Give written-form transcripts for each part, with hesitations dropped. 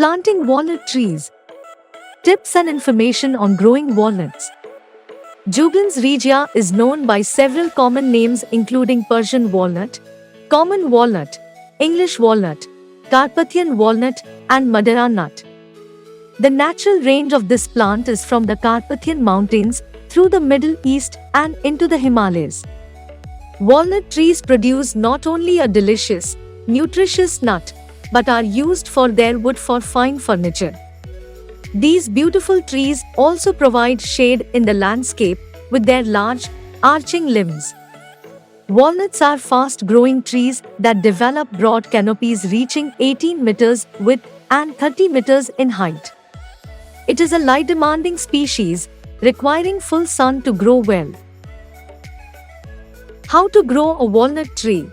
Planting walnut trees. Tips and information on growing walnuts. Juglans regia is known by several common names including Persian walnut, common walnut, English walnut, Carpathian walnut, and Madeira nut. The natural range of this plant is from the Carpathian Mountains through the Middle East and into the Himalayas. Walnut trees produce not only a delicious, nutritious nut, but are used for their wood for fine furniture. These beautiful trees also provide shade in the landscape with their large, arching limbs. Walnuts are fast-growing trees that develop broad canopies reaching 18 meters width and 30 meters in height. It is a light-demanding species, requiring full sun to grow well. How to grow a walnut tree?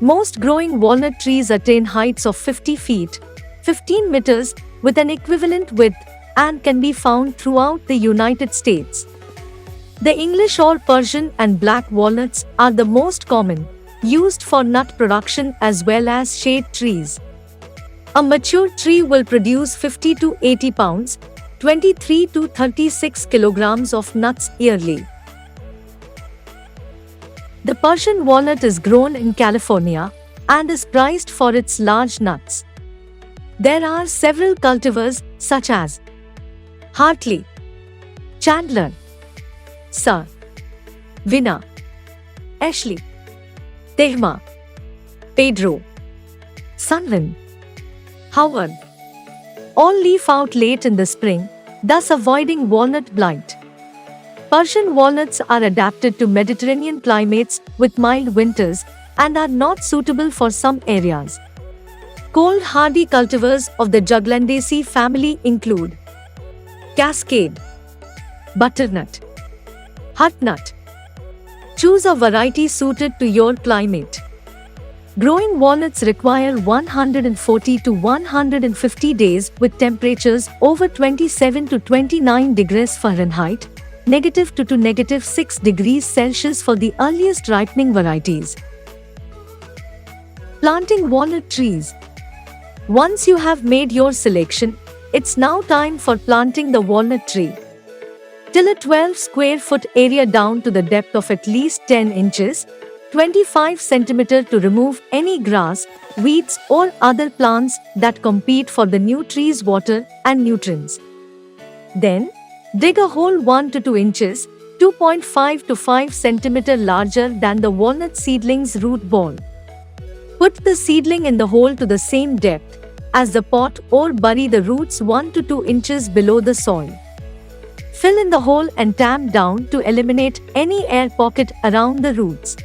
Most growing walnut trees attain heights of 50 feet, 15 meters, with an equivalent width, and can be found throughout the United States. The English or Persian and black walnuts are the most common, used for nut production as well as shade trees. A mature tree will produce 50 to 80 pounds, 23 to 36 kilograms of nuts yearly. The Persian walnut is grown in California and is prized for its large nuts. There are several cultivars such as Hartley, Chandler, Sir, Vina, Ashley, Tehma, Pedro, Sunwin, Howard. All leaf out late in the spring, thus avoiding walnut blight. Persian walnuts are adapted to Mediterranean climates with mild winters and are not suitable for some areas. Cold hardy cultivars of the Juglandaceae family include Cascade, Butternut, Hutnut. Choose a variety suited to your climate. Growing walnuts require 140 to 150 days with temperatures over 27 to 29 degrees Fahrenheit, -2 to -6 degrees Celsius for the earliest ripening varieties. Planting walnut trees. Once you have made your selection, it's now time for planting the walnut tree. Till a 12 square foot area down to the depth of at least 10 inches, 25 centimeters to remove any grass, weeds or other plants that compete for the new tree's water and nutrients. Then, dig a hole 1 to 2 inches, 2.5 to 5 centimeters larger than the walnut seedling's root ball. Put the seedling in the hole to the same depth as the pot or bury the roots 1 to 2 inches below the soil. Fill in the hole and tamp down to eliminate any air pocket around the roots.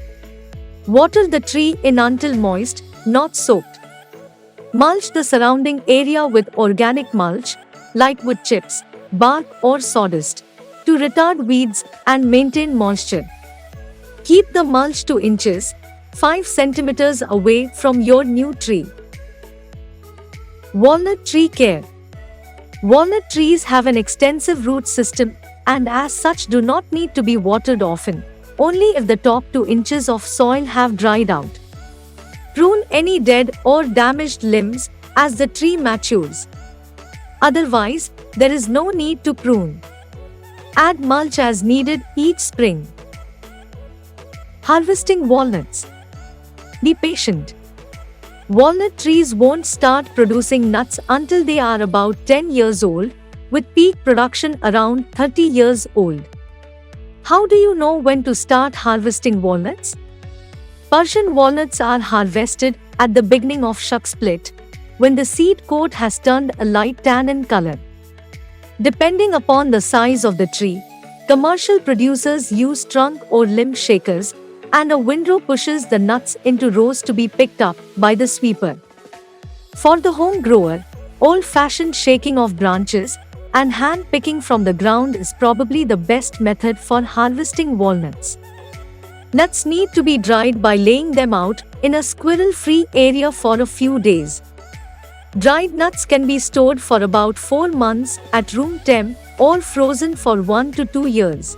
Water the tree in until moist, not soaked. Mulch the surrounding area with organic mulch, like wood chips, bark or sawdust, to retard weeds and maintain moisture. Keep the mulch 2 inches, 5 centimeters away from your new tree. Walnut tree care. Walnut trees have an extensive root system and as such do not need to be watered often, only if the top 2 inches of soil have dried out. Prune any dead or damaged limbs as the tree matures. Otherwise, there is no need to prune. Add mulch as needed each spring. Harvesting walnuts. Be patient. Walnut trees won't start producing nuts until they are about 10 years old, with peak production around 30 years old. How do you know when to start harvesting walnuts? Persian walnuts are harvested at the beginning of shuck split, when the seed coat has turned a light tan in color. Depending upon the size of the tree, commercial producers use trunk or limb shakers, and a windrow pushes the nuts into rows to be picked up by the sweeper. For the home grower, old-fashioned shaking of branches and hand-picking from the ground is probably the best method for harvesting walnuts. Nuts need to be dried by laying them out in a squirrel-free area for a few days. Dried nuts can be stored for about 4 months at room temp or frozen for 1 to 2 years.